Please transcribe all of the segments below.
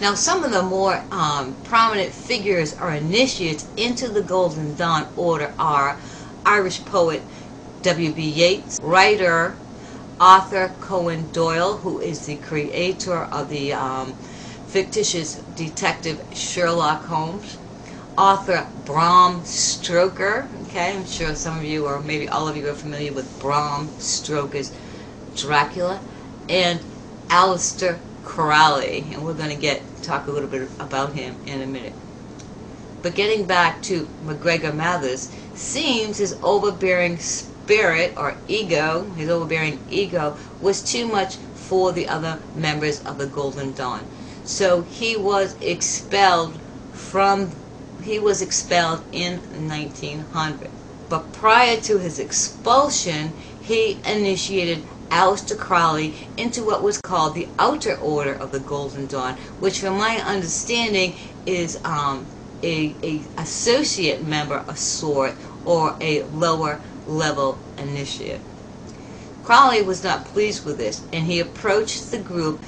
Now, some of the more prominent figures or initiates into the Golden Dawn Order are Irish poet W.B. Yeats, writer Arthur Conan Doyle, who is the creator of the fictitious detective Sherlock Holmes, author Bram Stoker. Okay, I'm sure some of you, or maybe all of you, are familiar with Bram Stoker's Dracula, and Aleister Crowley, and we're going to talk a little bit about him in a minute. But getting back to MacGregor Mathers, seems his overbearing spirit or ego, his overbearing ego, was too much for the other members of the Golden Dawn. So he was expelled in 1900. But prior to his expulsion, he initiated Aleister Crowley into what was called the Outer Order of the Golden Dawn, which from my understanding is a associate member of sort, or a lower level initiate. Crowley was not pleased with this, and he approached the group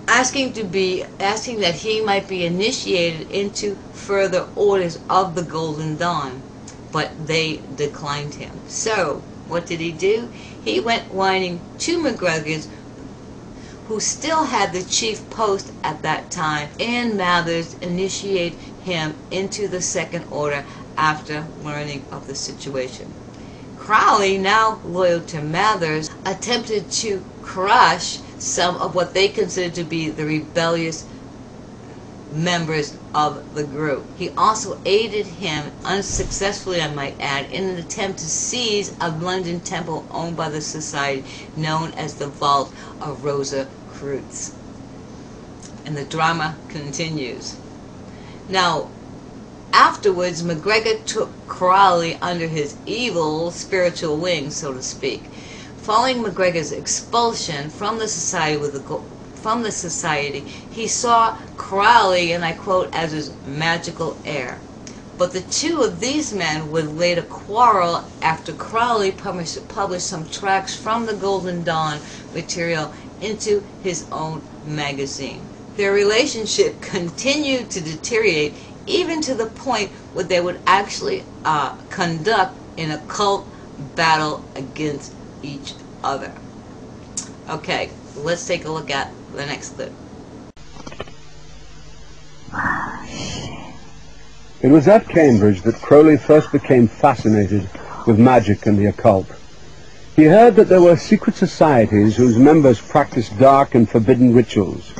asking that he might be initiated into further orders of the Golden Dawn, but they declined him. So what did he do? He went whining to MacGregor's, who still had the chief post at that time, and Mathers initiated him into the Second Order after learning of the situation. Crowley, now loyal to Mathers, attempted to crush some of what they considered to be the rebellious members of the group. He also aided him, unsuccessfully I might add, in an attempt to seize a London temple owned by the society known as the Vault of Rosicrucians. And the drama continues. Now, afterwards, MacGregor took Crowley under his evil spiritual wing, so to speak. Following MacGregor's expulsion from the society, he saw Crowley, and I quote, as his magical heir. But the two of these men would later quarrel after Crowley published some tracts from the Golden Dawn material into his own magazine. Their relationship continued to deteriorate, even to the point where they would actually conduct an occult battle against each other. Okay, let's take a look at the next clip. It was at Cambridge that Crowley first became fascinated with magic and the occult. He heard that there were secret societies whose members practiced dark and forbidden rituals.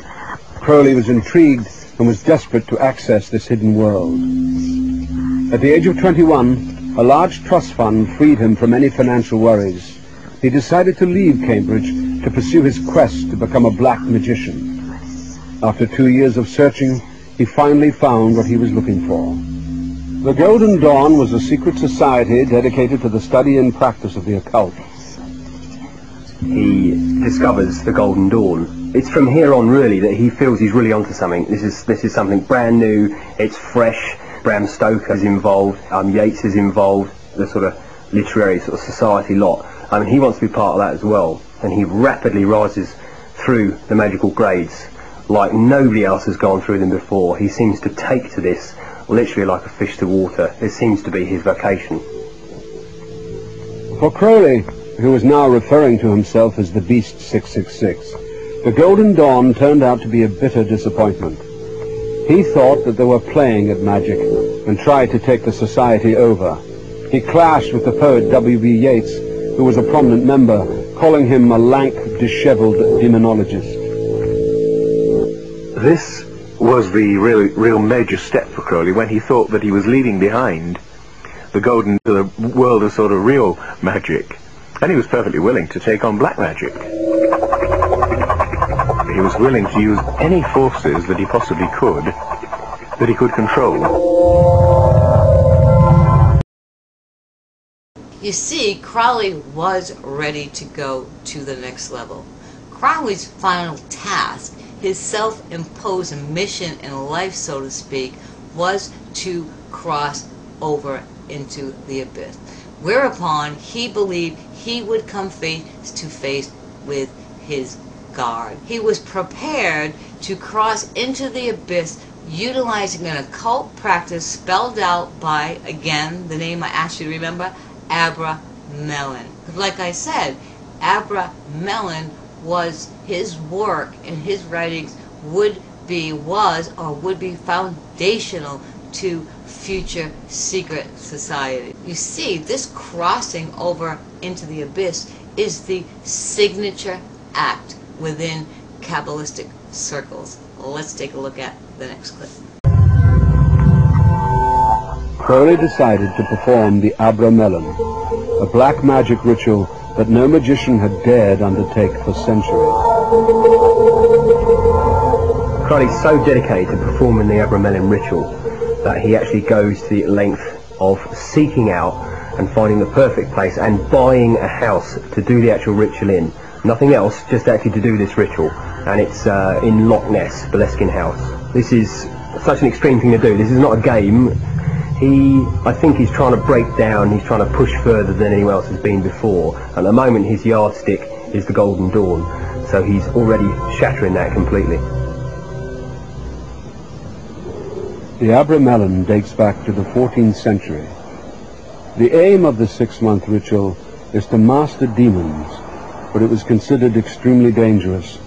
Crowley was intrigued and was desperate to access this hidden world. At the age of 21, a large trust fund freed him from any financial worries. He decided to leave Cambridge to pursue his quest to become a black magician. After 2 years of searching, he finally found what he was looking for. The Golden Dawn was a secret society dedicated to the study and practice of the occult. He discovers the Golden Dawn. It's from here on really that he feels he's really onto something. This is something brand new, it's fresh. Bram Stoker is involved, Yeats is involved, the sort of literary sort of society lot. I mean, he wants to be part of that as well, and he rapidly rises through the magical grades like nobody else has gone through them before. He seems to take to this literally like a fish to water. It seems to be his vocation. For Crowley, who was now referring to himself as the Beast 666, the Golden Dawn turned out to be a bitter disappointment. He thought that they were playing at magic and tried to take the society over. He clashed with the poet W.B. Yeats, who was a prominent member, calling him a lank, disheveled demonologist. This was the real major step for Crowley when he thought that he was leaving behind the golden to the world of sort of real magic, and he was perfectly willing to take on black magic. He was willing to use any forces that he possibly could control. You see, Crowley was ready to go to the next level. Crowley's final task, his self-imposed mission in life, so to speak, was to cross over into the abyss, whereupon he believed he would come face to face with his God. He was prepared to cross into the abyss utilizing an occult practice spelled out by, again, the name I asked you to remember, Abramelin. Like I said, Abramelin was his work and his writings would be foundational to future secret society. You see, this crossing over into the abyss is the signature act within Kabbalistic circles. Let's take a look at the next clip. Crowley decided to perform the Abramelin, a black magic ritual that no magician had dared undertake for centuries. Crowley's so dedicated to performing the Abramelin ritual that he actually goes to the length of seeking out and finding the perfect place and buying a house to do the actual ritual in. Nothing else, just actually to do this ritual. And it's in Loch Ness, Boleskine House. This is such an extreme thing to do. This is not a game. I think he's trying to break down, he's trying to push further than anyone else has been before. At the moment his yardstick is the Golden Dawn, so he's already shattering that completely. The Abramelin dates back to the 14th century. The aim of the 6-month ritual is to master demons, but it was considered extremely dangerous.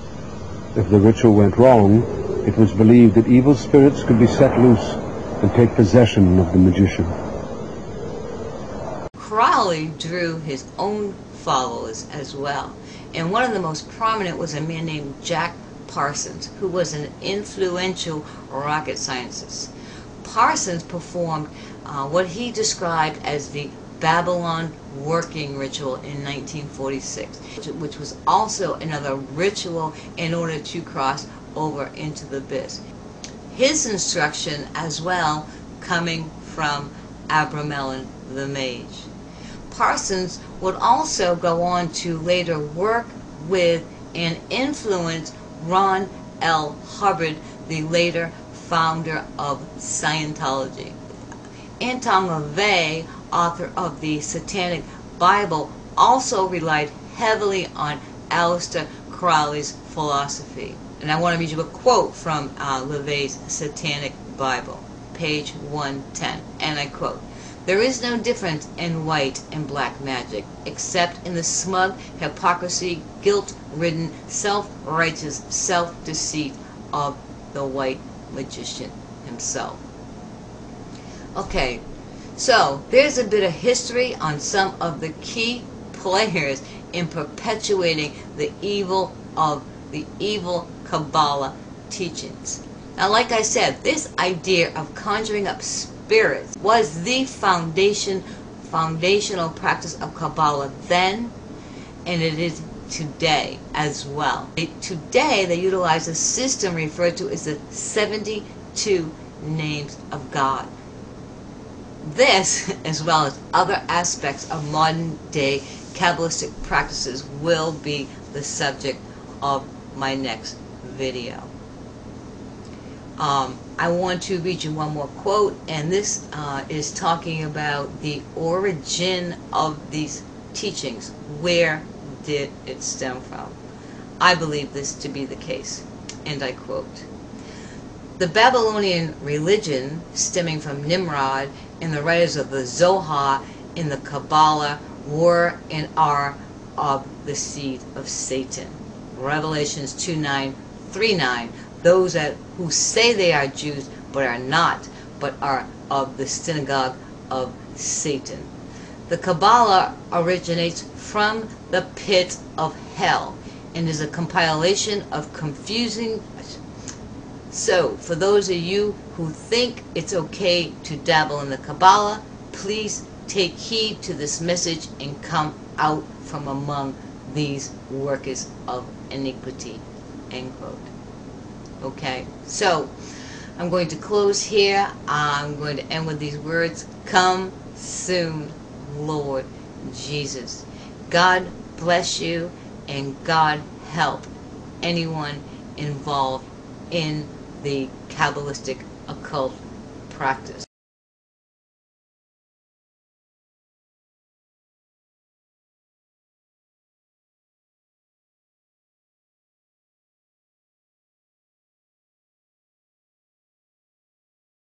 If the ritual went wrong, it was believed that evil spirits could be set loose and take possession of the magician. Crowley drew his own followers as well, and one of the most prominent was a man named Jack Parsons, who was an influential rocket scientist. Parsons performed what he described as the Babylon working ritual in 1946, which was also another ritual in order to cross over into the abyss. His instruction as well coming from Abramelin the mage. Parsons would also go on to later work with and influence Ron L. Hubbard, the later founder of Scientology. Anton LaVey, author of the Satanic Bible, also relied heavily on Aleister Crowley's philosophy. And I want to read you a quote from LaVey's Satanic Bible, page 110, and I quote, "There is no difference in white and black magic, except in the smug hypocrisy, guilt-ridden, self-righteous self-deceit of the white magician himself." Okay, so there's a bit of history on some of the key players in perpetuating the evil of the evil Kabbalah teachings. Now, like I said, this idea of conjuring up spirits was the foundational practice of Kabbalah then, and it is today as well. Today, they utilize a system referred to as the 72 names of God. This, as well as other aspects of modern-day Kabbalistic practices, will be the subject of my next video. I want to read you one more quote, and this is talking about the origin of these teachings. Where did it stem from? I believe this to be the case, and I quote, "The Babylonian religion, stemming from Nimrod and the writers of the Zohar in the Kabbalah, were and are of the seed of Satan." Revelations 2:9-3:9. Those who say they are Jews but are not, but are of the synagogue of Satan. The Kabbalah originates from the pit of hell and is a compilation of confusing. So, for those of you who think it's okay to dabble in the Kabbalah, please take heed to this message and come out from among these workers of iniquity. End quote. Okay, so I'm going to close here. I'm going to end with these words. Come soon, Lord Jesus. God bless you, and God help anyone involved in the Kabbalistic occult practice.